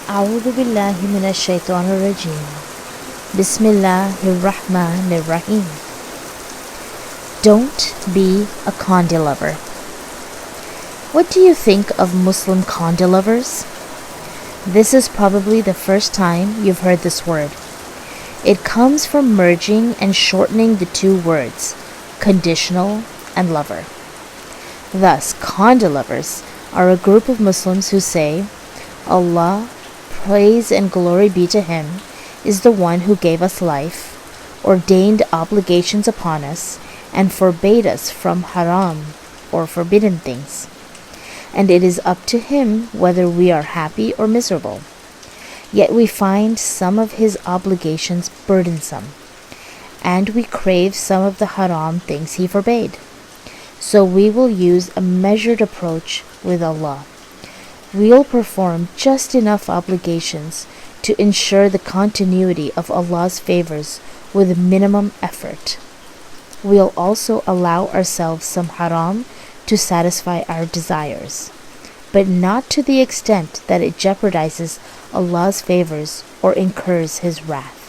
أعوذ بالله من الشيطان الرجيم. بسم الله الرحمن الرحيم. Don't be a condilover. What do you think of Muslim condilovers? This is probably the first time you've heard this word. It comes from merging and shortening the two words, conditional and lover. Thus, condilovers are a group of Muslims who say, Allah, praise and glory be to Him, is the one who gave us life, ordained obligations upon us, and forbade us from haram or forbidden things. And it is up to Him whether we are happy or miserable. Yet we find some of His obligations burdensome, and we crave some of the haram things He forbade. So we will use a measured approach with Allah. We'll perform just enough obligations to ensure the continuity of Allah's favors with minimum effort. We'll also allow ourselves some haram to satisfy our desires, but not to the extent that it jeopardizes Allah's favors or incurs His wrath.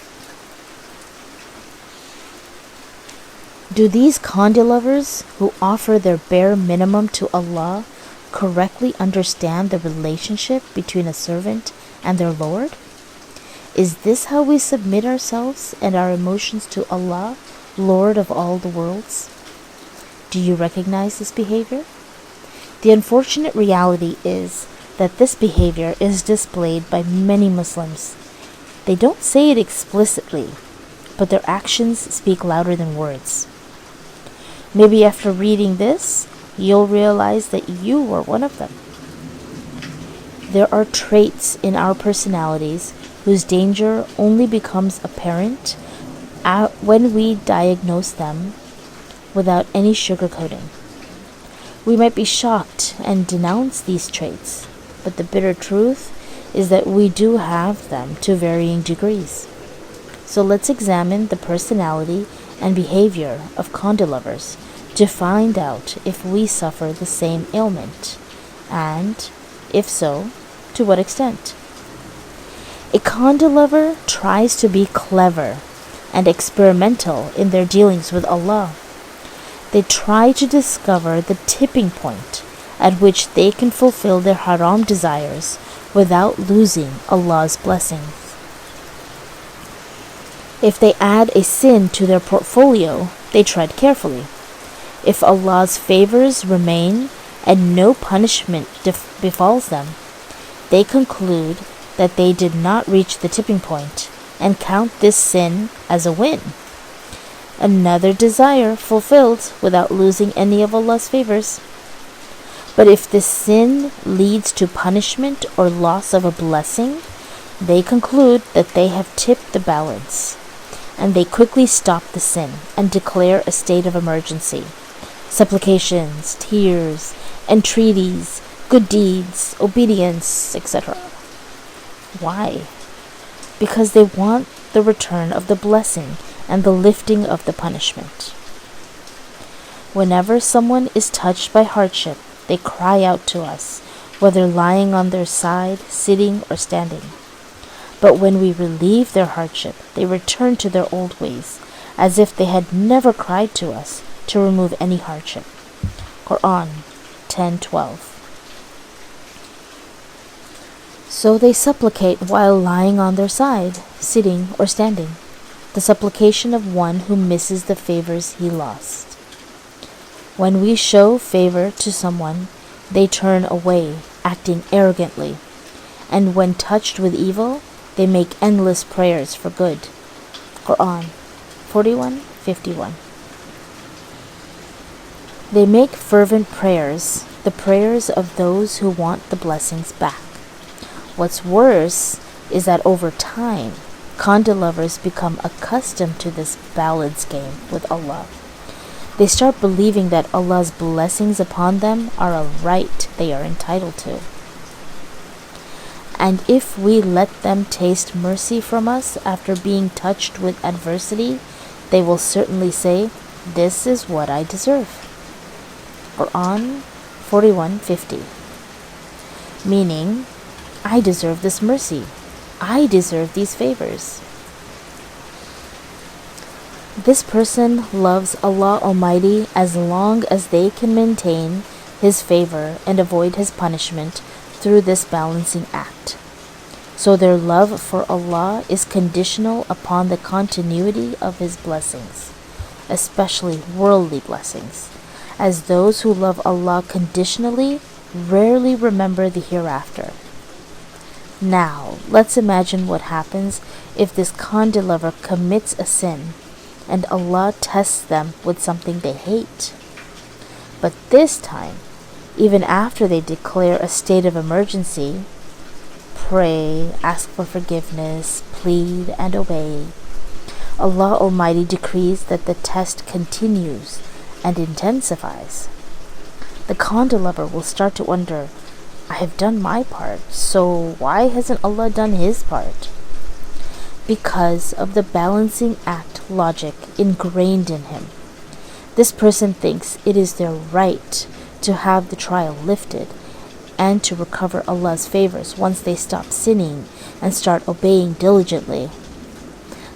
Do these condilovers who offer their bare minimum to Allah correctly understand the relationship between a servant and their Lord? Is this how we submit ourselves and our emotions to Allah, Lord of all the worlds? Do you recognize this behavior? The unfortunate reality is that this behavior is displayed by many Muslims. They don't say it explicitly, but their actions speak louder than words. Maybe after reading this, you'll realize that you were one of them. There are traits in our personalities whose danger only becomes apparent when we diagnose them without any sugarcoating. We might be shocked and denounce these traits, but the bitter truth is that we do have them to varying degrees. So let's examine the personality and behavior of condilovers to find out if we suffer the same ailment, and, if so, to what extent. A condilover tries to be clever and experimental in their dealings with Allah. They try to discover the tipping point at which they can fulfill their haram desires without losing Allah's blessings. If they add a sin to their portfolio, they tread carefully. If Allah's favors remain and no punishment befalls them, they conclude that they did not reach the tipping point and count this sin as a win. Another desire fulfilled without losing any of Allah's favors. But if this sin leads to punishment or loss of a blessing, they conclude that they have tipped the balance, and they quickly stop the sin and declare a state of emergency. Supplications, tears, entreaties, good deeds, obedience, etc. Why? Because they want the return of the blessing and the lifting of the punishment. Whenever someone is touched by hardship, they cry out to us, whether lying on their side, sitting, or standing. But when we relieve their hardship, they return to their old ways, as if they had never cried to us to remove any hardship. Quran 10:12. So they supplicate while lying on their side, sitting, or standing, the supplication of one who misses the favors he lost. When we show favor to someone, they turn away, acting arrogantly, and when touched with evil, they make endless prayers for good. Quran 41:51. They make fervent prayers, the prayers of those who want the blessings back. What's worse is that over time, condilovers become accustomed to this balance game with Allah. They start believing that Allah's blessings upon them are a right they are entitled to. And if we let them taste mercy from us after being touched with adversity, they will certainly say, "This is what I deserve." Quran 41:50. Meaning, I deserve this mercy. I deserve these favors. This person loves Allah Almighty as long as they can maintain His favor and avoid His punishment through this balancing act. So their love for Allah is conditional upon the continuity of His blessings, especially worldly blessings, as those who love Allah conditionally rarely remember the hereafter. Now, let's imagine what happens if this condilover commits a sin and Allah tests them with something they hate. But this time, even after they declare a state of emergency, pray, ask for forgiveness, plead, and obey, Allah Almighty decrees that the test continues and intensifies. The condilover will start to wonder, I have done my part, so why hasn't Allah done His part? Because of the balancing act logic ingrained in him, this person thinks it is their right to have the trial lifted and to recover Allah's favors once they stop sinning and start obeying diligently.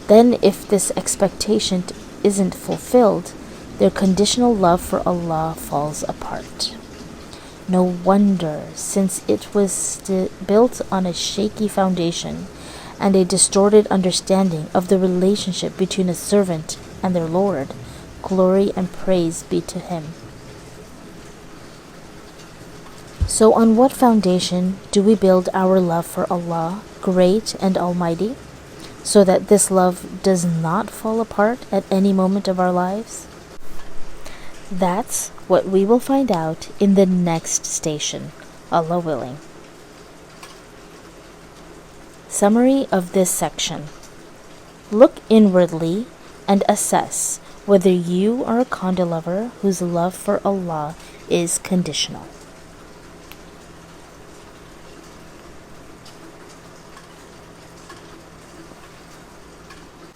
Then, if this expectation isn't fulfilled, their conditional love for Allah falls apart. No wonder, since it was built on a shaky foundation and a distorted understanding of the relationship between a servant and their Lord. Glory and praise be to Him. So on what foundation do we build our love for Allah, great and almighty, so that this love does not fall apart at any moment of our lives? That's what we will find out in the next station, Allah willing. Summary of this section. Look inwardly and assess whether you are a condilover whose love for Allah is conditional.